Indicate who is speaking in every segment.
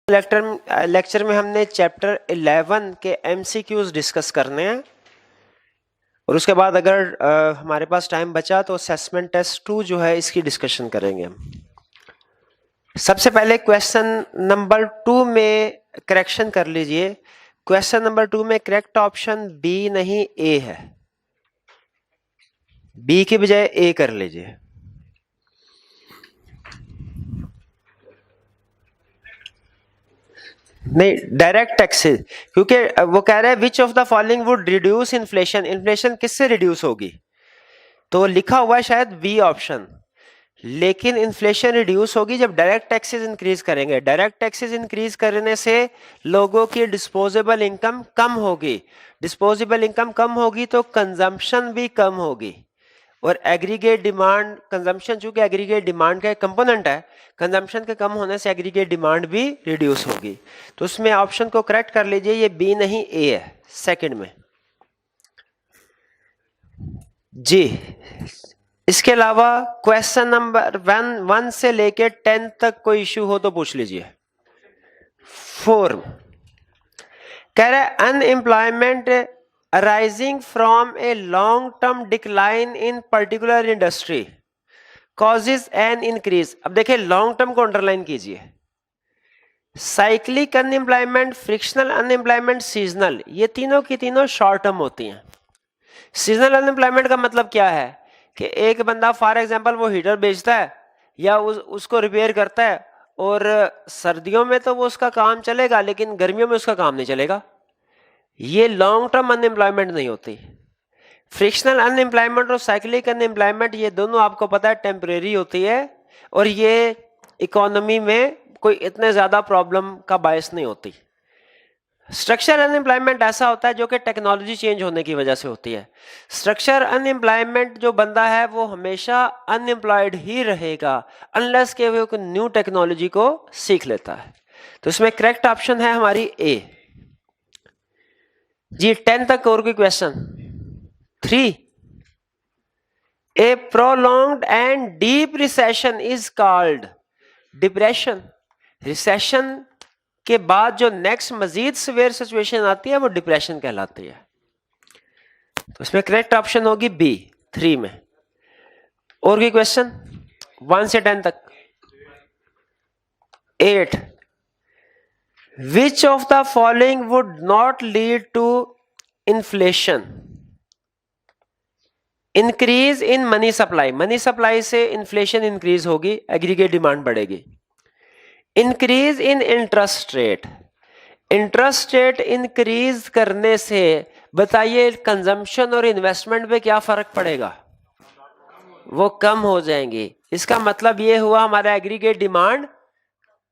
Speaker 1: Lecture में हमने chapter 11 के MCQs डिस्कस करने हैं और उसके बाद अगर हमारे पास टाइम बचा तो असेसमेंट टेस्ट 2 जो है इसकी डिस्कशन करेंगे हम। सबसे पहले क्वेश्चन नंबर 2 में करेक्शन कर लीजिए। क्वेश्चन नंबर 2 में करेक्ट ऑप्शन बी नहीं ए है, बी के बजाय ए कर लीजिए। नहीं, डायरेक्ट टैक्सेस, क्योंकि वो कह रहे हैं विच of the following would reduce inflation. Inflation किससे रिड्यूस होगी? तो लिखा हुआ है शायद बी ऑप्शन, लेकिन इन्फ्लेशन रिड्यूस होगी जब डायरेक्ट टैक्सेस इंक्रीज करेंगे। डायरेक्ट टैक्सेस इंक्रीज करने से लोगों की डिस्पोजेबल इनकम कम होगी, डिस्पोजेबल इनकम कम होगी तो कंजम्पशन भी कम होगी और एग्रीगेट डिमांड, कंजम्पशन चूंकि एग्रीगेट डिमांड का एक कंपोनेंट है, कंजम्पशन के कम होने से एग्रीगेट डिमांड भी रिड्यूस होगी। तो उसमें ऑप्शन को करेक्ट कर लीजिए, ये बी नहीं ए है सेकंड में जी। इसके अलावा क्वेश्चन नंबर 1 से लेके 10 तक कोई इश्यू हो तो पूछ लीजिए। 4 कह रहा है unemployment arising from a long-term decline in particular industry causes an increase। अब देखिए लॉन्ग टर्म को अंडरलाइन कीजिए। Cyclic unemployment, frictional unemployment, seasonal, ये तीनों की तीनों शॉर्ट टर्म होती हैं। सीजनल अनएम्प्लॉयमेंट का मतलब क्या है कि एक बंदा फॉर एग्जांपल वो हीटर बेचता है या उसको रिपेयर करता है और सर्दियों में तो वो उसका काम चलेगा लेकिन गर्मियों में उसका काम नहीं चलेगा, ये लॉन्ग टर्म अनएम्प्लॉयमेंट नहीं होती। फ्रिक्शनल अनएम्प्लॉयमेंट और साइक्लिक अनएम्प्लॉयमेंट ये दोनों आपको पता है टेम्परेरी होती है और ये इकोनॉमी में कोई इतने ज्यादा प्रॉब्लम का बायस नहीं होती। स्ट्रक्चर अनएम्प्लॉयमेंट ऐसा होता है जो कि टेक्नोलॉजी चेंज होने की वजह से होती है। स्ट्रक्चर अनएम्प्लॉयमेंट जो बंदा है वो हमेशा अनएम्प्लॉयड ही रहेगा अनलेस के वो न्यू टेक्नोलॉजी को सीख लेता है। तो इसमें करेक्ट ऑप्शन है हमारी ए जी। 10 तक और कोई question? 3 A prolonged and deep recession is called depression. Recession के बाद जो नेक्स्ट मजीद सीवियर सिचुएशन आती है वो डिप्रेशन कहलाती है। तो इसमें करेक्ट ऑप्शन होगी बी 3 में। और कोई क्वेश्चन 1 से 10 तक? 8 Which of the following would not lead to inflation? Increase in money supply, money supply से inflation increase होगी, aggregate demand बढ़ेगी। Increase in interest rate, interest rate increase करने से बताइए consumption और investment पे क्या फर्क पड़ेगा? वो कम हो जाएंगे। इसका मतलब ये हुआ हमारा aggregate demand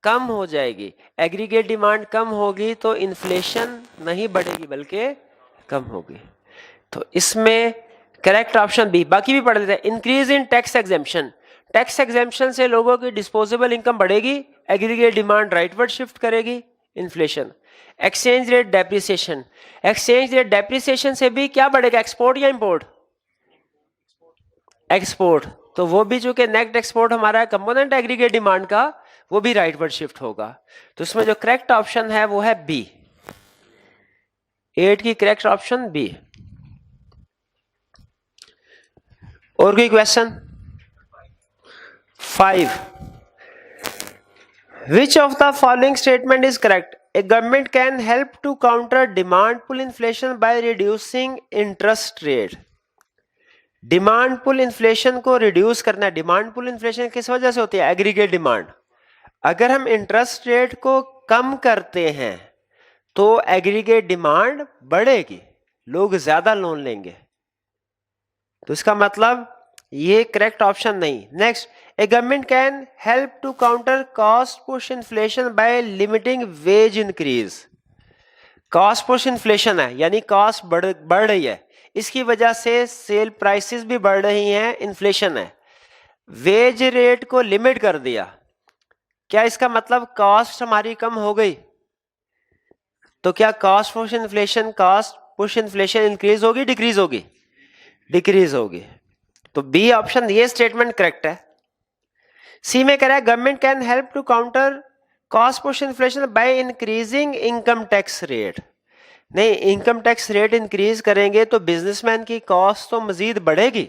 Speaker 1: कम हो जाएगी। एग्रीगेट डिमांड कम होगी तो इन्फ्लेशन नहीं बढ़ेगी बल्कि कम होगी। तो इसमें करेक्ट ऑप्शन बी। बाकी भी पढ़ लेते हैं। Increase in tax exemption, tax exemption से लोगों की डिस्पोजेबल इनकम बढ़ेगी, एग्रीगेट डिमांड राइटवर्ड शिफ्ट करेगी, inflation. Exchange rate depreciation, exchange rate depreciation से भी क्या बढ़ेगा, एक्सपोर्ट या इंपोर्ट? एक्सपोर्ट। तो वो भी जो कि नेट एक्सपोर्ट हमारा कंपोनेंट एग्रीगेट डिमांड का वो भी राइटवर्ड शिफ्ट होगा। तो इसमें जो करेक्ट ऑप्शन है वो है बी। 8 की करेक्ट ऑप्शन बी। और कोई question? 5 which of the following statement is correct? A government can help to counter demand pull inflation by reducing interest rate. Demand pull inflation को रिड्यूस करना है। Demand pull inflation किस वजह से होती है? Aggregate demand. अगर हम इंटरेस्ट रेट को कम करते हैं तो एग्रीगेट डिमांड बढ़ेगी, लोग ज्यादा लोन लेंगे। तो इसका मतलब ये करेक्ट ऑप्शन नहीं। Next, A government can help to counter cost push inflation by limiting wage increase. Cost push inflation है यानी कॉस्ट बढ़ रही है, इसकी वजह से सेल प्राइसेस भी बढ़ रही हैं, इन्फ्लेशन है। वेज रेट को लिमिट कर दिया, क्या इसका मतलब कॉस्ट हमारी कम हो गई? तो क्या कॉस्ट पुश इन्फ्लेशन इंक्रीज होगी डिक्रीज होगी? डिक्रीज होगी। तो बी ऑप्शन ये स्टेटमेंट करेक्ट है। सी में कह रहा है government can help to counter cost push inflation by increasing income tax rate. नहीं, इनकम टैक्स रेट इंक्रीज करेंगे तो बिजनेसमैन की कॉस्ट तो मजीद बढ़ेगी।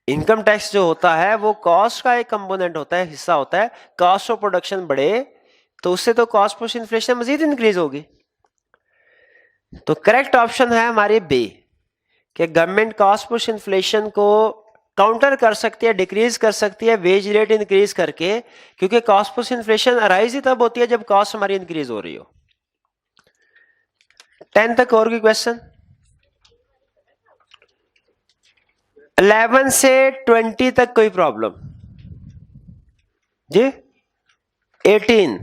Speaker 1: इनकम टैक्स जो होता है वो कॉस्ट का एक कंपोनेंट होता है, हिस्सा होता है। कॉस्ट ऑफ प्रोडक्शन बढ़े तो उससे तो कॉस्ट पुश इन्फ्लेशन मजीद इंक्रीज होगी। तो करेक्ट ऑप्शन है हमारी बी कि गवर्नमेंट कॉस्ट पुश इन्फ्लेशन को काउंटर कर सकती है, डिक्रीज कर सकती है वेज रेट इंक्रीज करके, क्योंकि कॉस्ट पुश इन्फ्लेशन अराइज ही तब होती है जब कॉस्ट हमारी इंक्रीज हो रही हो। 10 तक और कोई क्वेश्चन? 11 से 20 तक कोई प्रॉब्लम जी? 18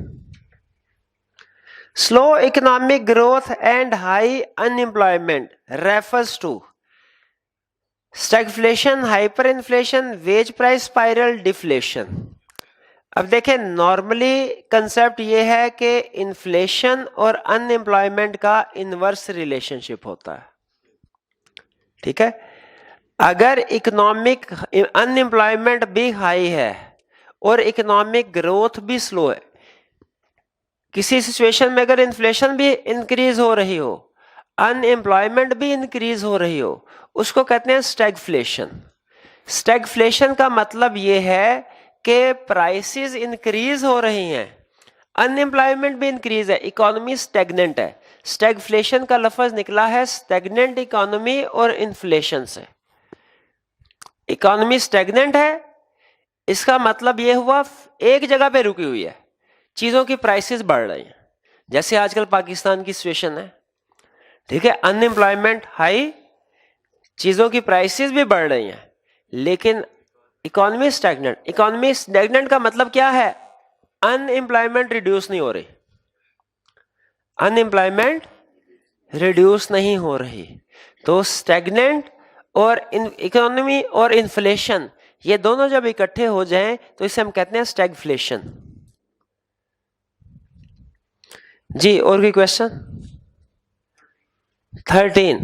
Speaker 1: slow economic growth and high unemployment refers to stagflation, hyper inflation, wage price spiral, deflation. अब देखें, नॉर्मली कंसेप्ट ये है कि इन्फ्लेशन और अनएम्प्लॉयमेंट का इनवर्स रिलेशनशिप होता है। ठीक है, अगर इकोनॉमिक अनएम्प्लॉयमेंट भी हाई है और इकोनॉमिक ग्रोथ भी स्लो है, किसी सिचुएशन में अगर इन्फ्लेशन भी इंक्रीज हो रही हो, अनएम्प्लॉयमेंट भी इंक्रीज हो रही हो, उसको कहते हैं स्टैगफ्लेशन। स्टैगफ्लेशन का मतलब यह है कि प्राइसेस इंक्रीज हो रही हैं, अनएम्प्लॉयमेंट भी इंक्रीज है, इकोनॉमी स्टैग्नेंट है। स्टैगफ्लेशन का लफ्ज निकला है स्टैग्नेंट इकोनॉमी और इन्फ्लेशन से। इकोनॉमी स्टैग्नेंट है, इसका मतलब यह हुआ एक जगह पे रुकी हुई है, चीजों की प्राइसेस बढ़ रही हैं, जैसे आजकल पाकिस्तान की सिचुएशन है। ठीक है, अनएम्प्लॉयमेंट हाई, चीजों की प्राइसेस भी बढ़ रही हैं, लेकिन इकोनॉमी स्टैग्नेंट। इकोनॉमी स्टैग्नेंट का मतलब क्या है? अनएम्प्लॉयमेंट रिड्यूस नहीं हो रही, अनएम्प्लॉयमेंट रिड्यूस नहीं हो रही। तो स्टैग्नेंट और इकोनॉमी और इन्फ्लेशन, ये दोनों जब इकट्ठे हो जाएं तो इसे हम कहते हैं स्टैगफ्लेशन। जी, और कोई question? 13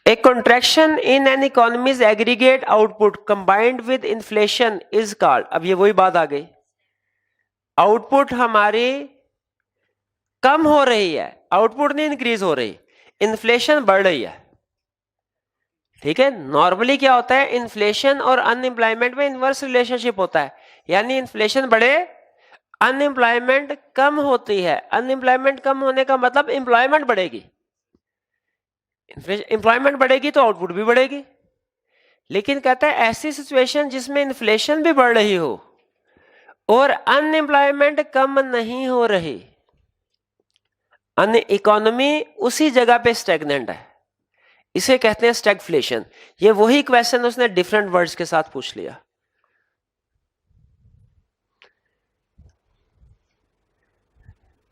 Speaker 1: A contraction in an economy's aggregate output combined with inflation is called। अब ये वही बात आ गई, आउटपुट हमारी कम हो रही है, आउटपुट नहीं इंक्रीज हो रही, इन्फ्लेशन बढ़ रही है। ठीक है, नॉर्मली क्या होता है, इन्फ्लेशन और अनएम्प्लॉयमेंट में इनवर्स रिलेशनशिप होता है, यानी इन्फ्लेशन बढ़े अनएम्प्लॉयमेंट कम होती है। अनएम्प्लॉयमेंट कम होने का मतलब एम्प्लॉयमेंट बढ़ेगी, एम्प्लॉयमेंट बढ़ेगी तो आउटपुट भी बढ़ेगी। लेकिन कहता है ऐसी सिचुएशन जिसमें इन्फ्लेशन भी बढ़ रही हो और अनएम्प्लॉयमेंट कम नहीं हो रही, इकोनॉमी उसी जगह पे स्टैग्नेंट है, इसे कहते हैं स्टैगफ्लेशन। ये वही क्वेश्चन उसने डिफरेंट वर्ड्स के साथ पूछ लिया।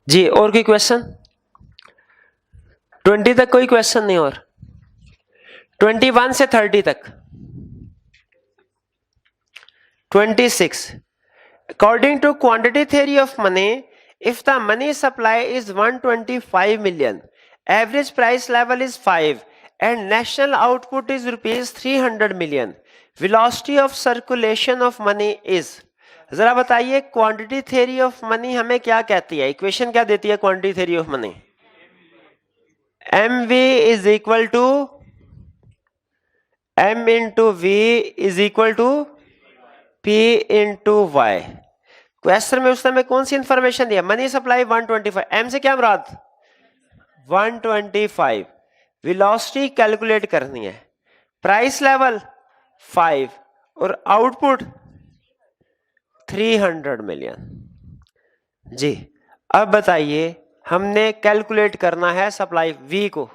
Speaker 1: जी, और कोई क्वेश्चन? 20 तक कोई क्वेश्चन नहीं, और 21 से 30 तक। 26 According to quantity theory of money, if the money supply is 125 million, average price level is 5 and national output is rupees 300 million, velocity of circulation of money is। जरा बताइए क्वांटिटी थ्योरी ऑफ मनी हमें क्या कहती है, equation क्या देती है quantity theory of money? M V is equal to M into V is equal to P into Y. Question में उस समय कौन सी इंफॉर्मेशन दिया? मनी सप्लाई 125, एम से क्या मुराद? 125, वेलोसिटी कैलकुलेट करनी है, प्राइस लेवल 5 और आउटपुट 300 मिलियन। जी, अब बताइए हमने कैलकुलेट करना है सप्लाई वी को,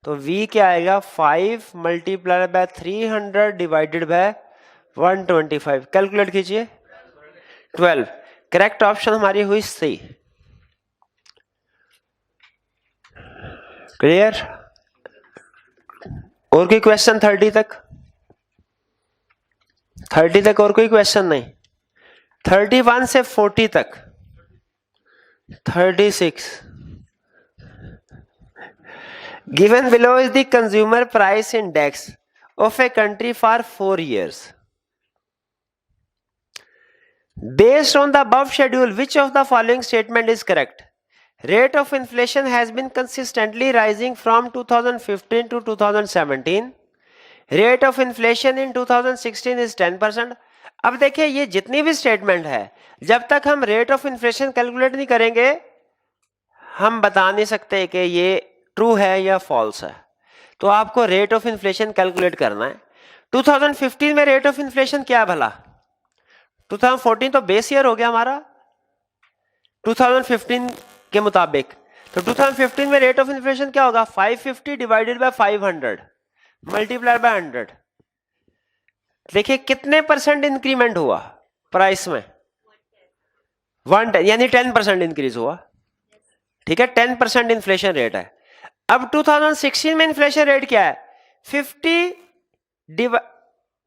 Speaker 1: तो वी क्या आएगा? 5 multiply by 300 divided by 125। Calculate कीजिए, 12। करेक्ट ऑप्शन हमारी हुई सी। क्लियर? और कोई क्वेश्चन 30 तक? 30 तक और कोई क्वेश्चन नहीं। 31 से 40 तक। 36 Given below is the consumer price index of a country for 4 years. Based on the above schedule, which of the following statement is correct? Rate of inflation has been consistently rising from 2015 to 2017. Rate of inflation in 2016 is 10%. अब देखिए ये जितनी भी statement है, जब तक हम rate of inflation calculate नहीं करेंगे हम बता नहीं सकते कि ये ट्रू है या फॉल्स है। तो आपको रेट ऑफ इन्फ्लेशन कैलकुलेट करना है। 2015 में रेट ऑफ इन्फ्लेशन क्या है भला? 2014 तो बेस ईयर हो गया हमारा 2015 के मुताबिक। तो 2015 में रेट ऑफ इन्फ्लेशन क्या होगा? 550 डिवाइडेड बाय 500 मल्टीप्लाई बाय 100। देखिए कितने परसेंट इंक्रीमेंट हुआ प्राइस में? 110, यानी 10% इंक्रीज हुआ। ठीक है, 10% इन्फ्लेशन रेट है। अब 2016 में इन्फ्लेशन रेट क्या है?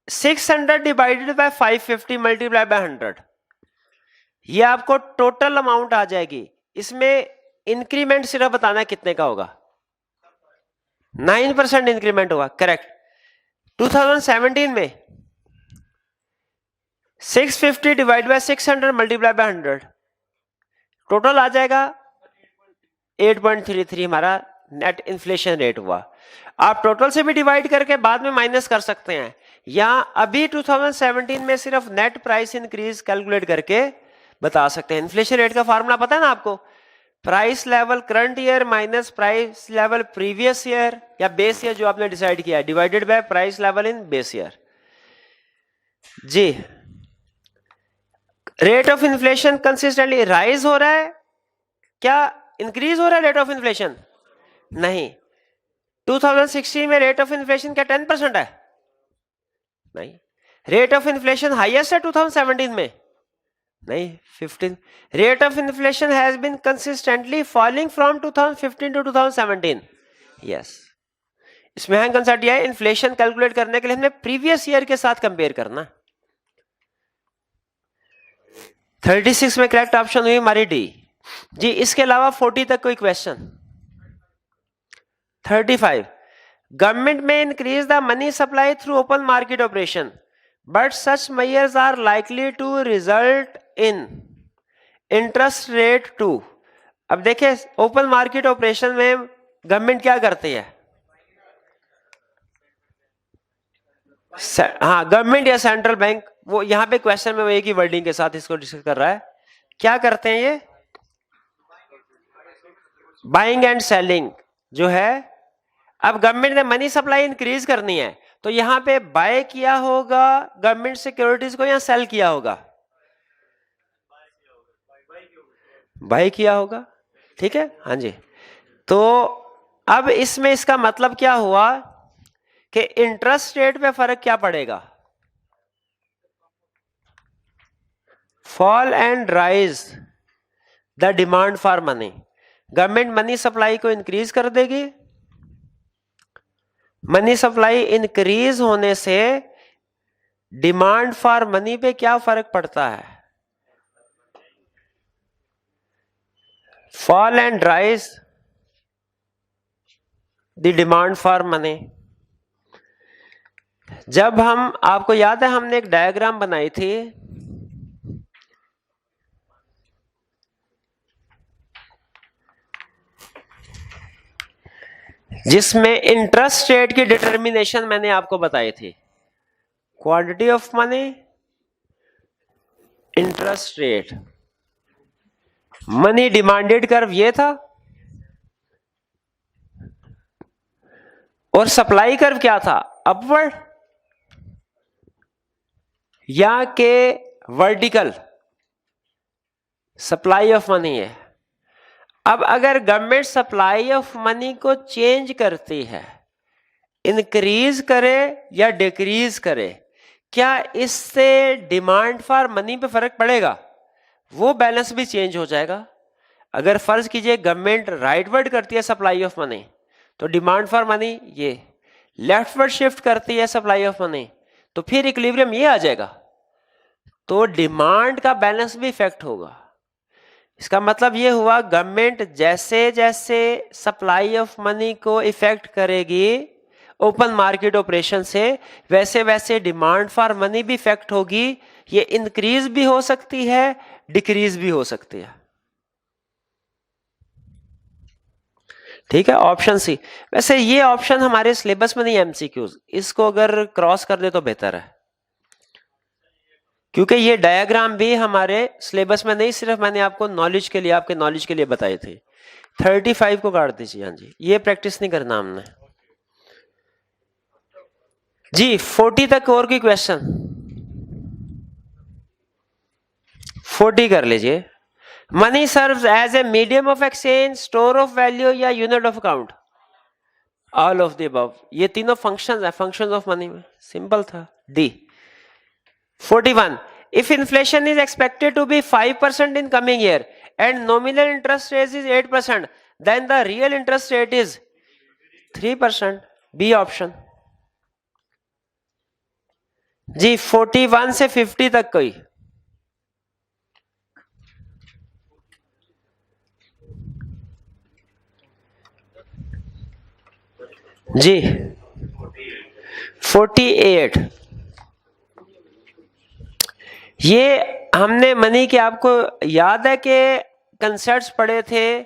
Speaker 1: 600 डिवाइडेड बाय 550 मल्टीप्लाई बाय 100। ये आपको टोटल अमाउंट आ जाएगी। इसमें इंक्रीमेंट सिर्फ बताना कितने का होगा? 9% इंक्रीमेंट हुआ, करेक्ट। 2017 में 650 divide by 600 multiply by 100 total आ जाएगा 8.33 हमारा नेट इन्फ्लेशन रेट हुआ। आप टोटल से भी डिवाइड करके बाद में माइनस कर सकते हैं, या अभी 2017 में सिर्फ नेट प्राइस इंक्रीज कैलकुलेट करके बता सकते हैं। इन्फ्लेशन रेट का फार्मूला पता है ना आपको? Price level current year minus price level previous year या बेस ईयर जो आपने डिसाइड किया है, divided by price level in base year. जी, rate of inflation consistently rise हो रहा है क्या इंक्रीज हो रहा है रेट ऑफ इन्फ्लेशन? नहीं। 2016 में रेट ऑफ इन्फ्लेशन क्या 10% है? नहीं। रेट ऑफ इन्फ्लेशन हाईएस्ट है 2017 में? नहीं, 15। Rate of inflation has been consistently falling from 2015 to 2017। Yes, इसमें है कंसेप्ट यह है, इन्फ्लेशन कैलकुलेट करने के लिए हमने प्रीवियस ईयर के साथ कंपेयर करना। 36 में करेक्ट ऑप्शन हुई हमारी डी। जी, इसके अलावा 40 तक कोई क्वेश्चन? 35, गवर्नमेंट में increase the money supply through open market operation but such measures are likely to result in interest rate to. अब देखिए ओपन मार्केट ऑपरेशन में गवर्नमेंट क्या करती है? हाँ, गवर्नमेंट या सेंट्रल बैंक, वो यहां पे क्वेश्चन में वो एक ही वर्डिंग के साथ इसको डिस्कस कर रहा है। क्या करते हैं ये? बाइंग एंड सेलिंग जो है। अब गवर्नमेंट ने मनी सप्लाई इंक्रीज करनी है तो यहां पे बाय किया होगा गवर्नमेंट सिक्योरिटीज को या सेल किया होगा? बाय किया होगा। ठीक है, हाँ जी। तो अब इसमें इसका मतलब क्या हुआ कि इंटरेस्ट रेट पे फर्क क्या पड़ेगा? Fall and rise the demand for money. Government money supply को इंक्रीज कर देगी। मनी सप्लाई इंक्रीज होने से डिमांड फॉर मनी पे क्या फर्क पड़ता है? Fall and rise the demand for money. जब हम, आपको याद है हमने एक डायग्राम बनाई थी जिसमें इंटरेस्ट रेट की डिटर्मिनेशन मैंने आपको बताई थी। Quantity of money, interest rate, money demanded curve ये था, और सप्लाई कर्व क्या था? अपवर्ड या के वर्टिकल सप्लाई ऑफ मनी है। अब अगर गवर्नमेंट सप्लाई ऑफ मनी को चेंज करती है, इंक्रीज करे या डिक्रीज करे, क्या इससे डिमांड फॉर मनी पे फर्क पड़ेगा? वो बैलेंस भी चेंज हो जाएगा। अगर फर्ज कीजिए गवर्नमेंट राइटवर्ड करती है सप्लाई ऑफ मनी तो डिमांड फॉर मनी ये, लेफ्टवर्ड शिफ्ट करती है सप्लाई ऑफ मनी तो फिर इक्विलिब्रियम ये आ जाएगा। तो डिमांड का बैलेंस भी इफेक्ट होगा। इसका मतलब ये हुआ गवर्नमेंट जैसे जैसे सप्लाई ऑफ मनी को इफेक्ट करेगी ओपन मार्केट ऑपरेशन से, वैसे वैसे डिमांड फॉर मनी भी इफेक्ट होगी ये इंक्रीज भी हो सकती है, डिक्रीज भी हो सकती है। ठीक है, ऑप्शन सी। वैसे ये ऑप्शन हमारे सिलेबस में नहीं है एमसीक्यूज, इसको अगर क्रॉस कर दे तो बेहतर है, क्योंकि ये डायग्राम भी हमारे सिलेबस में नहीं, सिर्फ मैंने आपको नॉलेज के लिए, आपके नॉलेज के लिए बताए थे। 35 को काट दीजिए। हाँ जी, ये प्रैक्टिस नहीं करना हमने जी। 40 तक और कोई क्वेश्चन? 40 कर लीजिए। Money serves as a medium of exchange, store of value या unit of account? All of the above. ये तीनों फंक्शंस है, फंक्शंस ऑफ मनी में। सिंपल था, D. 41. If inflation is expected to be 5% in coming year and nominal interest rate is 8%, then the real interest rate is 3%. B option. जी 41 से 50 तक कोई? जी 48। ये हमने मनी के, आपको याद है कि कंसेप्ट्स पढ़े थे,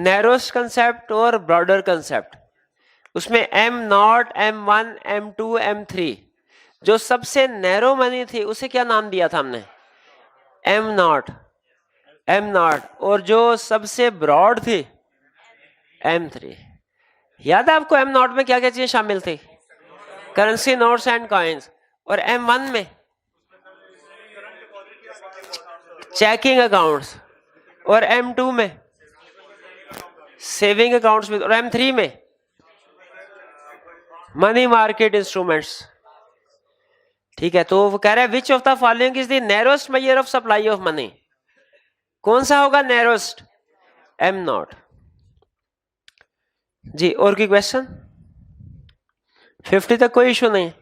Speaker 1: नैरोस्ट कंसेप्ट और ब्रॉडर कंसेप्ट। उसमें M0, M1, M2, M3, जो सबसे नैरो मनी थी उसे क्या नाम दिया था हमने? M0, और जो सबसे ब्रॉड थी M3। याद है आपको M0 में क्या क्या चीजें शामिल थी? Currency notes and coins. और M1 में चेकिंग अकाउंट्स, और M2 में सेविंग अकाउंट्स में, और M3 में मनी मार्केट इंस्ट्रूमेंट्स। ठीक है, तो वो कह रहा है which of the following is the narrowest measure of supply of money? कौन सा होगा नैरोस्ट? M0। जी और कोई क्वेश्चन? 50 तक कोई इशू नहीं।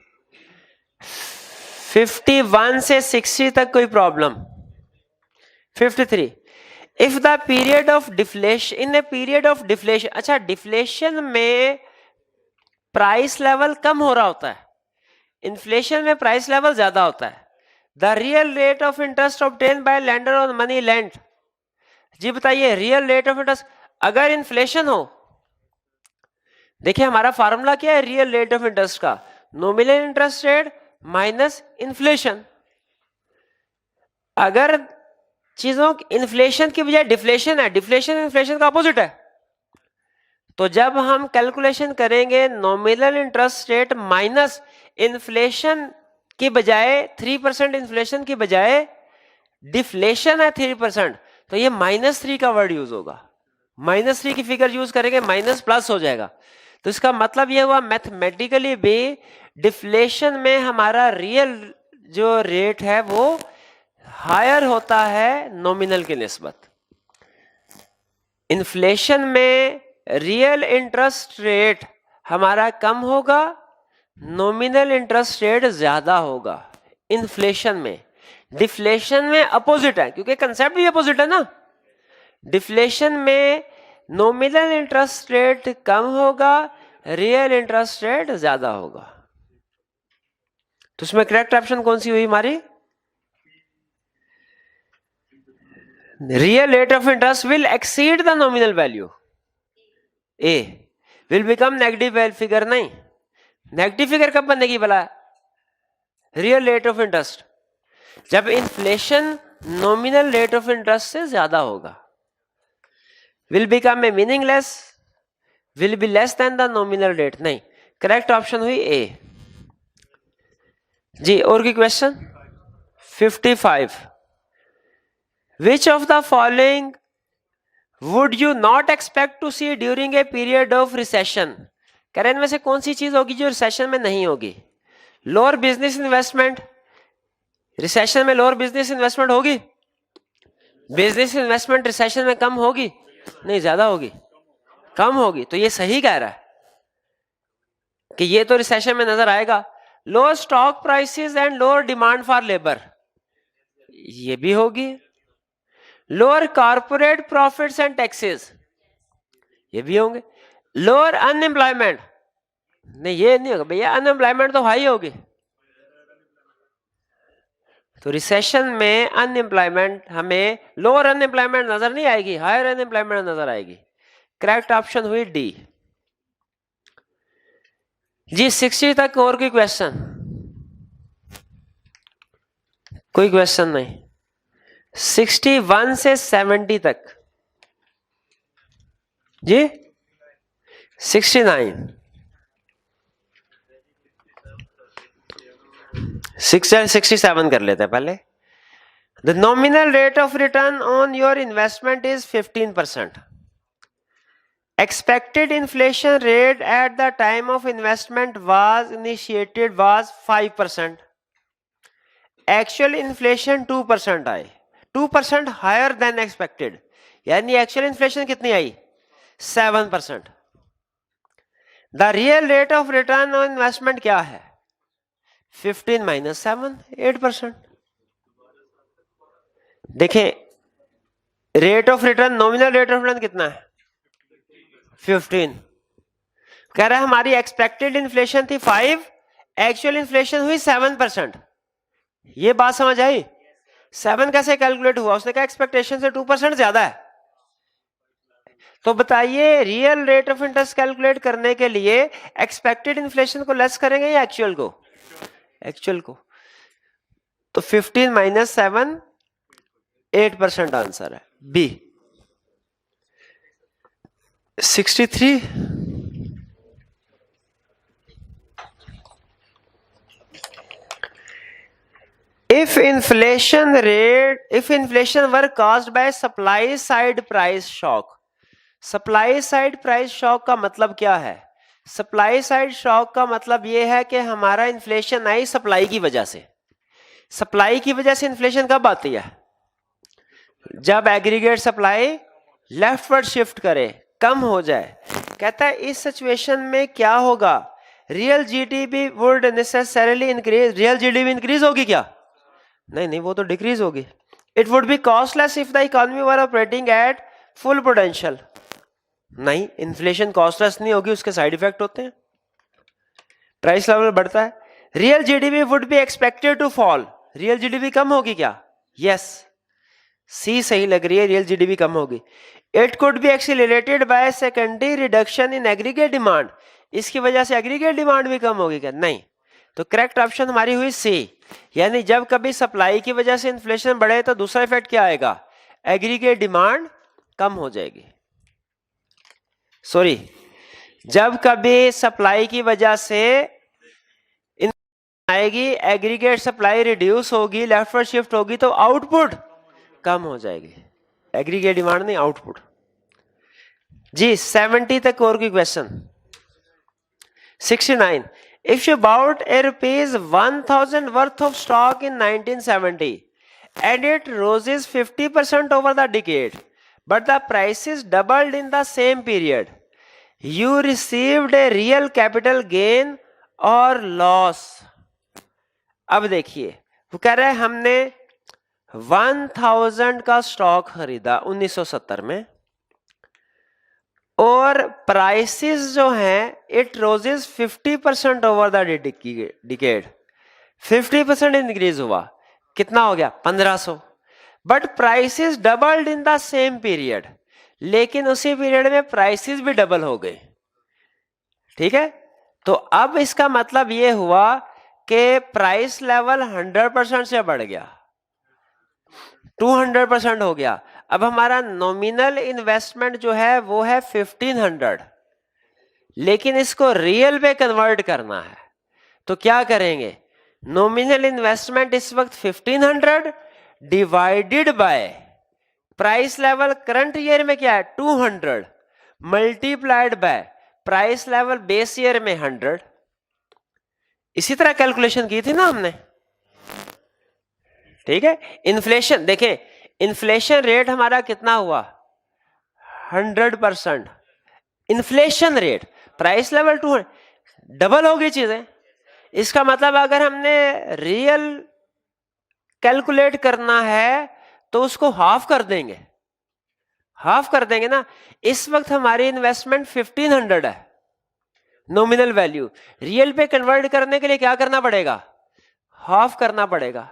Speaker 1: 51 से 60 तक कोई problem? 53. If the period of deflation, in a period of deflation, अच्छा डिफ्लेशन में प्राइस लेवल कम हो रहा होता है, इन्फ्लेशन में प्राइस लेवल ज्यादा होता है। The real rate of interest obtain by lender on money lend. जी बताइए, रियल रेट ऑफ इंटरेस्ट अगर इन्फ्लेशन हो, देखिए हमारा फार्मूला क्या है रियल रेट ऑफ इंटरेस्ट का? Nominal interest rate minus inflation. अगर चीजों इन्फ्लेशन की बजाय डिफ्लेशन है, डिफ्लेशन इन्फ्लेशन का अपोजिट है, तो जब हम कैलकुलेशन करेंगे nominal interest rate minus inflation की बजाय 3%, इन्फ्लेशन की बजाय डिफ्लेशन है 3%, तो ये -3 का वर्ड यूज होगा। -3 की फिगर यूज करेंगे, माइनस प्लस हो जाएगा। तो इसका मतलब ये हुआ मैथमेटिकली भी डिफ्लेशन में हमारा रियल जो रेट है वो हायर होता है नॉमिनल के निस्बत। इन्फ्लेशन में रियल इंटरेस्ट रेट हमारा कम होगा, नॉमिनल इंटरेस्ट रेट ज्यादा होगा इन्फ्लेशन में। डिफ्लेशन में अपोजिट है, क्योंकि कंसेप्ट भी अपोजिट है ना। डिफ्लेशन में नॉमिनल इंटरेस्ट रेट कम होगा, रियल इंटरेस्ट रेट ज्यादा होगा। तो इसमें करेक्ट ऑप्शन कौन सी हुई हमारी? Real rate of interest will exceed the nominal value. A will become negative figure. नहीं, नेगेटिव फिगर कब बनेगी भला? रियल रेट ऑफ इंटरेस्ट जब inflation nominal rate of interest से ज्यादा होगा। Will become a meaningless, will be less than the nominal rate. नहीं, correct option हुई ए। जी और की question? 55. Which of the following would you not expect to see during a period of recession? कह रहे हैं इनमें से कौन सी चीज होगी जो रिसेशन में नहीं होगी? Lower business investment. रिसेशन में लोअर बिजनेस इन्वेस्टमेंट होगी? बिजनेस इन्वेस्टमेंट रिसेशन में कम होगी? नहीं, ज्यादा होगी, कम होगी। तो ये सही कह रहा है कि ये तो रिसेशन में नजर आएगा। Lower stock prices and lower demand for labour, ये भी होगी। Lower corporate profits and taxes, ये भी होंगे। लोअर अनएम्प्लॉयमेंट, नहीं ये नहीं होगा भैया, अनएम्प्लॉयमेंट तो हाई होगी। तो रिसेशन में अनएम्प्लॉयमेंट हमें लोअर अनएम्प्लॉयमेंट नजर नहीं आएगी, हायर अनएम्प्लॉयमेंट नजर आएगी। करेक्ट ऑप्शन हुई डी। जी 60 तक और कोई क्वेश्चन? कोई क्वेश्चन नहीं। 61 से 70 तक जी 69 67 कर लेते हैं पहले। The nominal rate of return on your investment is 15%. Expected inflation rate at the time of investment was initiated was 5%. Actual inflation 2% आए, 2% higher than expected, यानी actual inflation कितनी आई? 7%. The real rate of return on investment क्या है? 15 minus 7, 8%. देखें, rate of return, nominal rate of return कितना है? 15. कह रहा है हमारी एक्सपेक्टेड इन्फ्लेशन थी 5, एक्चुअल इन्फ्लेशन हुई 7%. ये बात समझ आई? 7 कैसे कैलकुलेट हुआ? उसने कहा एक्सपेक्टेशन से 2% ज्यादा है। तो बताइए real rate of interest calculate करने के लिए एक्सपेक्टेड इन्फ्लेशन को लेस करेंगे या एक्चुअल को? एक्चुअल को। तो 15 माइनस 7, 8% आंसर है B. 63 if inflation were caused by supply side price shock. Supply side price shock का मतलब क्या है? सप्लाई साइड शॉक का मतलब यह है कि हमारा इन्फ्लेशन आई सप्लाई की वजह से। सप्लाई की वजह से इन्फ्लेशन कब आती है? जब एग्रीगेट सप्लाई लेफ्टवर्ड शिफ्ट करे, कम हो जाए। कहता है इस सिचुएशन में क्या होगा? Real GDP would necessarily increase. Real GDP increase होगी क्या? नहीं, वो तो डिक्रीज होगी। It would be costless if the economy were operating at full potential. नहीं, इन्फ्लेशन कॉस्टलेस नहीं होगी, उसके साइड इफेक्ट होते हैं, प्राइस लेवल बढ़ता है। Real GDP would be expected to fall. Real GDP कम होगी क्या? यस, सी सही लग रही है, रियल जीडीपी कम होगी। It could be accelerated by secondary reduction in aggregate demand. इसकी वजह से एग्रीगेट डिमांड भी कम होगी क्या? नहीं। तो करेक्ट ऑप्शन हमारी हुई सी, यानी जब कभी सप्लाई की वजह से इन्फ्लेशन बढ़े तो दूसरा इफेक्ट क्या आएगा? एग्रीगेट डिमांड कम हो जाएगी। सॉरी, जब कभी सप्लाई की वजह से आएगी, एग्रीगेट सप्लाई रिड्यूस होगी, लेफ्टवर्ड शिफ्ट होगी, तो आउटपुट कम हो जाएगी। एग्रीगेट डिमांड नहीं, आउटपुट। जी 70 तक और कोई question? 69 if you bought a rupees 1000 worth of stock in 1970 and it roses 50% over the decade but the prices doubled in the same period, you received a real capital gain or loss. अब देखिए, वो कह रहे हैं हमने 1000 का stock खरीदा 1970 में और प्राइसेस जो हैं it roses 50% over the decade. 50% increase हुआ, कितना हो गया? 1500। But prices doubled in the same period, लेकिन उसी पीरियड में प्राइसेस भी डबल हो गए। ठीक है, तो अब इसका मतलब ये हुआ कि प्राइस लेवल 100% से बढ़ गया, 200% हो गया। अब हमारा नॉमिनल इन्वेस्टमेंट जो है वो है 1500, लेकिन इसको रियल पे कन्वर्ट करना है। तो क्या करेंगे? नॉमिनल इन्वेस्टमेंट इस वक्त 1500 divided by price level current year में क्या है 200 multiplied by price level base year में 100। इसी तरह कैलकुलेशन की थी ना हमने। ठीक है, इन्फ्लेशन देखें, इन्फ्लेशन रेट हमारा कितना हुआ? 100%। Inflation rate, price level 200, double हो गई चीजें। इसका मतलब अगर हमने रियल कैलकुलेट करना है तो उसको हाफ कर देंगे, हाफ कर देंगे ना। इस वक्त हमारी इन्वेस्टमेंट 1500 है नॉमिनल वैल्यू, रियल पे कन्वर्ट करने के लिए क्या करना पड़ेगा? हाफ करना पड़ेगा।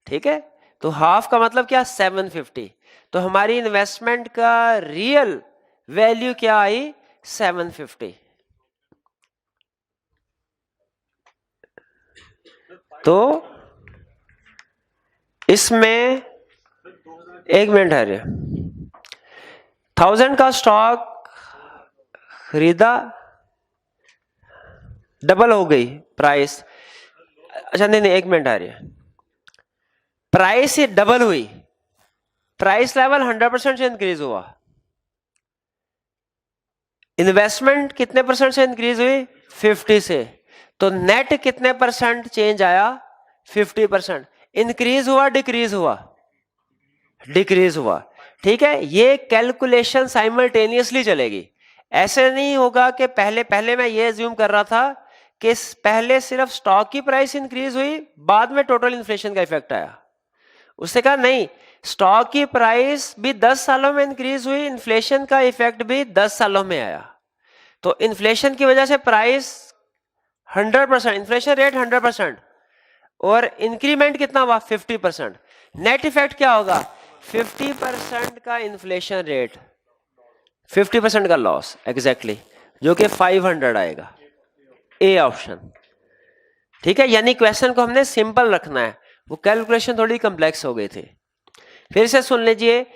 Speaker 1: ठीक है, तो हाफ का मतलब क्या, 750। तो हमारी इन्वेस्टमेंट का रियल वैल्यू क्या आई, 750। तो इसमें एक मिनट है, 1000 का स्टॉक खरीदा, डबल हो गई प्राइस। अच्छा नहीं, एक मिनट आ रही है, प्राइस ही डबल हुई, प्राइस लेवल 100% से इंक्रीज हुआ, इन्वेस्टमेंट कितने परसेंट से इंक्रीज हुई, 50 से, तो नेट कितने परसेंट चेंज आया, 50%। इंक्रीज हुआ डिक्रीज हुआ, डिक्रीज हुआ। ठीक है, ये कैलकुलेशन साइमल्टेनियसली चलेगी, ऐसे नहीं होगा कि पहले मैं ये एज्यूम कर रहा था कि पहले सिर्फ स्टॉक की प्राइस इंक्रीज हुई, बाद में टोटल इन्फ्लेशन का इफेक्ट आया। उसने कहा नहीं, स्टॉक की प्राइस भी 10 सालों में इंक्रीज हुई, इन्फ्लेशन का इफेक्ट भी 10 सालों में आया। तो इन्फ्लेशन की वजह से प्राइस 100%, इन्फ्लेशन रेट 100% और इंक्रीमेंट कितना हुआ, 50%। नेट इफेक्ट क्या होगा, 50% का इन्फ्लेशन रेट, 50% का लॉस, एग्जैक्टली, जो कि 500 आएगा, ए ऑप्शन। ठीक है, यानी क्वेश्चन को हमने सिंपल रखना है, वो कैलकुलेशन थोड़ी कॉम्प्लेक्स हो गई थी। फिर से सुन लीजिए,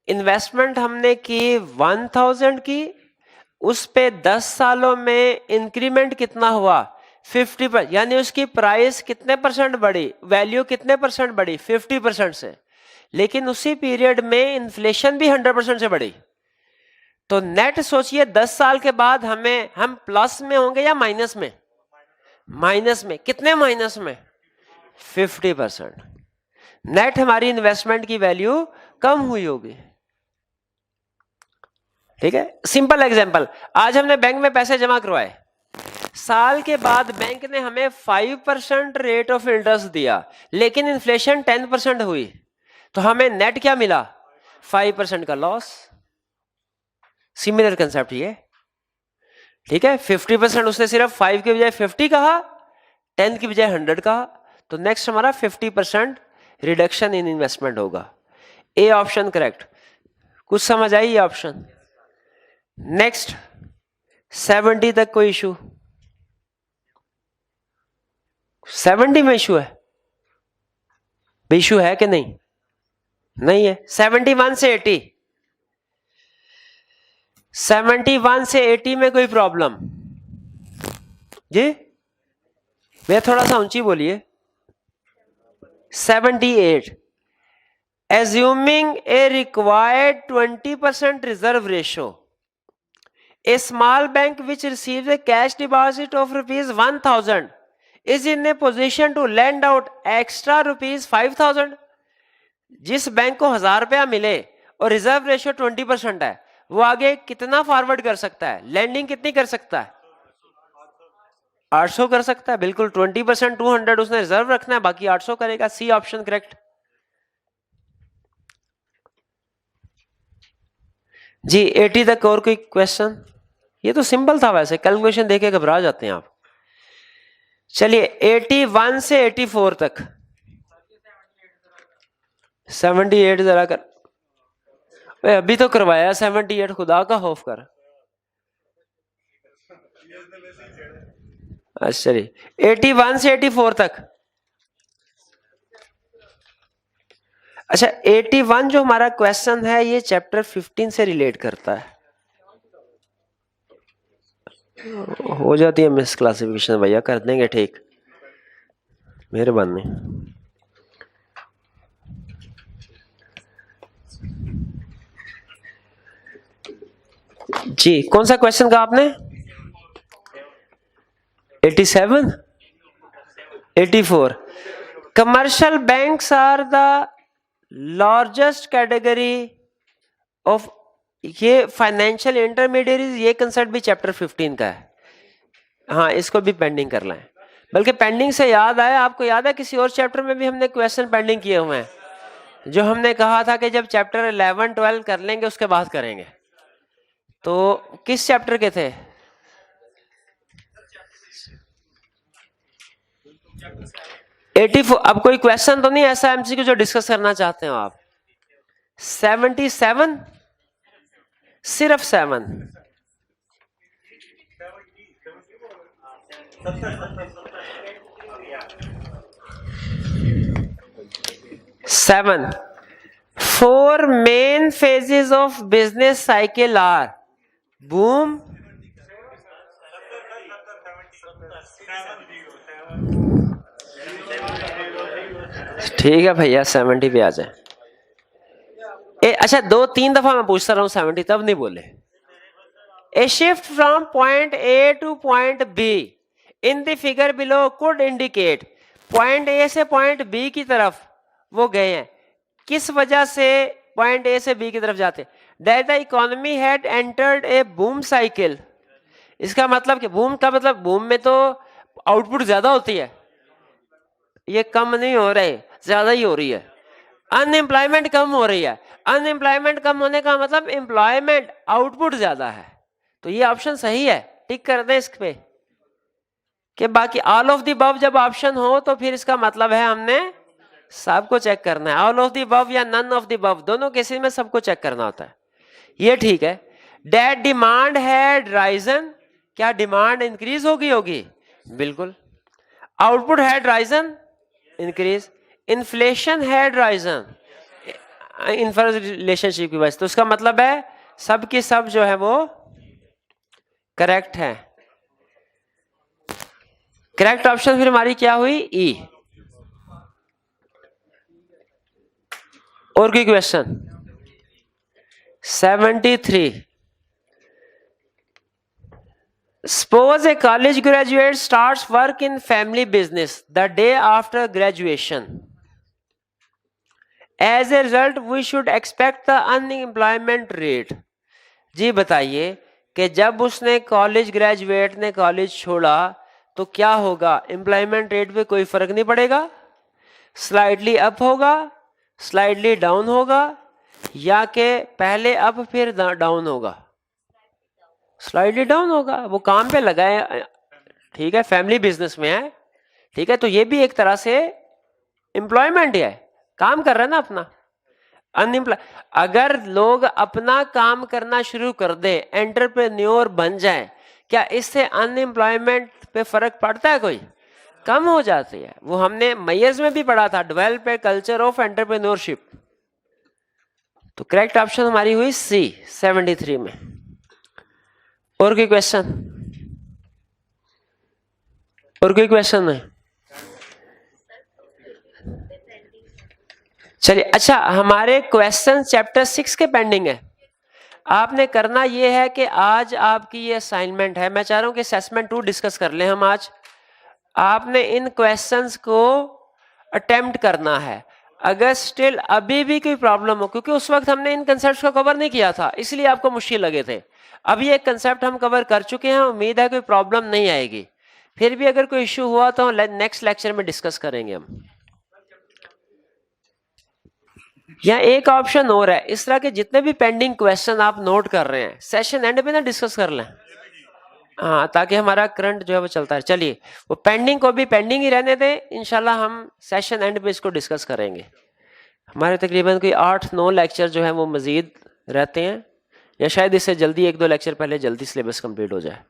Speaker 1: इन्वेस्टमेंट हमने की 1000 की, उस पे 10 सालों में इंक्रीमेंट कितना हुआ, 50%, यानी उसकी प्राइस कितने परसेंट बढ़ी, वैल्यू कितने परसेंट बढ़ी, 50% से। लेकिन उसी पीरियड में इन्फ्लेशन भी 100% से बढ़ी। तो नेट सोचिए 10 साल के बाद हम प्लस में होंगे या माइनस में, माइनस में, कितने माइनस में, 50%। नेट हमारी इन्वेस्टमेंट की वैल्यू कम हुई होगी। ठीक है, सिंपल एग्जांपल, आज हमने बैंक में पैसे जमा करवाए, साल के बाद बैंक ने हमें 5% रेट ऑफ इंटरेस्ट दिया, लेकिन इन्फ्लेशन 10% हुई, तो हमें नेट क्या मिला, 5% का लॉस। सिमिलर कंसेप्ट ये, ठीक है, 50% उसने सिर्फ 5 की बजाय 50 कहा, 10 की बजाय 100 कहा, तो नेक्स्ट हमारा 50% रिडक्शन इन इन्वेस्टमेंट होगा, ए ऑप्शन करेक्ट। कुछ समझ आई ये ऑप्शन। नेक्स्ट 70 तक कोई इशू, 70 में इशू है, इशू है कि नहीं, नहीं है। 71 से 80, 71 से 80 में कोई प्रॉब्लम जी, मैं थोड़ा सा ऊंची बोलिए। 78, assuming a required 20% reserve ratio, a small bank which receives a cash deposit of rupees 1000 is in a position to lend out extra rupees 5000। जिस बैंक को 1000 रुपया मिले और रिजर्व रेशियो 20% है, वो आगे कितना फॉरवर्ड कर सकता है, लैंडिंग कितनी कर सकता है, 800 कर सकता है, बिल्कुल। 20% 200 उसने रिजर्व रखना है, बाकी 800 करेगा, सी ऑप्शन करेक्ट। जी 80 तक और कोई क्वेश्चन, ये तो सिंपल था, वैसे कैलकुलेशन देके घबरा जाते हैं आप। चलिए 81 से 84 तक, 78 जरा कर, अभी तो करवाया 78, खुदा का खौफ कर। अच्छा जी 81 से 84 तक। अच्छा 81 जो हमारा क्वेश्चन है, ये चैप्टर 15 से रिलेट करता है। हो जाती है मिस क्लासिफिकेशन भैया, कर देंगे ठीक, मेहरबानी। जी कौन सा क्वेश्चन कहा आपने, 87, 84। Commercial banks are the largest category of, ये फाइनेंशियल इंटरमीडिएरीज, ये कंसेप्ट भी चैप्टर 15 का है। हाँ इसको भी पेंडिंग कर लें, बल्कि पेंडिंग से याद आया, आपको याद है किसी और चैप्टर में भी हमने क्वेश्चन पेंडिंग किए हुए हैं, जो हमने कहा था कि जब चैप्टर 11 12 कर लेंगे उसके बाद करेंगे। तो किस चैप्टर के थे, 84। अब कोई क्वेश्चन तो नहीं ऐसा एमसीक्यू जो डिस्कस करना चाहते हो आप? 77, सिर्फ 7। 7। 4 main phases of business cycle are boom, ठीक है भैया 70 पे आ जाए। अच्छा 2-3 दफा मैं पूछता रहा हूं 70 तब नहीं बोले। A shift from point A to point B in the figure below could indicate, point A से पॉइंट बी की तरफ वो गए हैं, किस वजह से पॉइंट ए से बी की तरफ जाते? That the economy had entered A boom cycle. इसका मतलब कि बूम का मतलब बूम में तो आउटपुट ज्यादा होती है, ये कम नहीं हो रही, ज्यादा ही हो रही है। अनएम्प्लॉयमेंट कम हो रही है, अनएम्प्लॉयमेंट कम होने का मतलब एम्प्लॉयमेंट आउटपुट ज्यादा है। तो ये ऑप्शन सही है, टिक कर दें इस पे कि बाकी ऑल ऑफ द अबव जब ऑप्शन हो तो फिर इसका मतलब है हमने सबको चेक करना है। ऑल ऑफ द अबव या नन ऑफ द अबव दोनों केसेस में सबको चेक करना होता है, ये ठीक है। दैट डिमांड हैड राइजन, क्या डिमांड इंक्रीज होगी? बिल्कुल। Output had Ryzen, increase. Inflation had Ryzen, inverse relationship की वजह, तो इसका मतलब है सब की सब जो है वो करेक्ट है। करेक्ट ऑप्शन फिर हमारी क्या हुई? ई। और कोई question? 73। Suppose a college graduate starts work in family business the day after graduation. As a result, we should expect the unemployment rate. जी बताइए कि जब उसने कॉलेज ग्रेजुएट ने कॉलेज छोड़ा तो क्या होगा? एम्प्लॉयमेंट रेट पे कोई फर्क नहीं पड़ेगा, स्लाइडली अप होगा, स्लाइडली डाउन होगा, या कि पहले अप फिर डाउन होगा? स्लाइडली डाउन होगा, वो काम पे लगा है, ठीक है, फैमिली बिजनेस में है, ठीक है, तो ये भी एक तरह से एम्प्लॉयमेंट ही है, काम कर रहे हैं ना अपना। अनएम्प्लॉय, अगर लोग अपना काम करना शुरू कर दे, एंटरप्रेन्योर बन जाए, क्या इससे अनएम्प्लॉयमेंट पे फर्क पड़ता है? कोई कम हो जाती है। वो हमने मैयर्स में भी पढ़ा था, develop a culture of entrepreneurship. तो करेक्ट ऑप्शन हमारी हुई सी 73 में। और कोई क्वेश्चन? और कोई क्वेश्चन है? चलिए, अच्छा हमारे क्वेश्चन चैप्टर 6 के पेंडिंग है। आपने करना ये है कि आज आपकी ये असाइनमेंट है, मैं चाह रहा हूं कि असेसमेंट 2 डिस्कस कर लें हम आज। आपने इन क्वेश्चंस को अटेम्प्ट करना है। अगर स्टिल अभी भी कोई प्रॉब्लम हो, क्योंकि उस वक्त हमने इन कंसेप्ट को कवर नहीं किया था इसलिए आपको मुश्किल लगे थे, अभी एक कंसेप्ट हम कवर कर चुके हैं, उम्मीद है कोई प्रॉब्लम नहीं आएगी। फिर भी अगर कोई इश्यू हुआ तो नेक्स्ट लेक्चर में डिस्कस करेंगे हम। यहाँ एक ऑप्शन और है, इस तरह के जितने भी पेंडिंग क्वेश्चन आप नोट कर रहे हैं सेशन एंड पे ना डिस्कस कर लें, हाँ, ताकि हमारा करंट जो है वो चलता है। चलिए, वो पेंडिंग को भी पेंडिंग ही रहने दें, इंशाल्लाह हम सेशन एंड पे इसको डिस्कस करेंगे। हमारे तकरीबन कोई 8-9 लेक्चर जो है वो मजीद रहते हैं, या शायद इससे जल्दी 1-2 लेक्चर पहले जल्दी सिलेबस कंप्लीट हो जाए।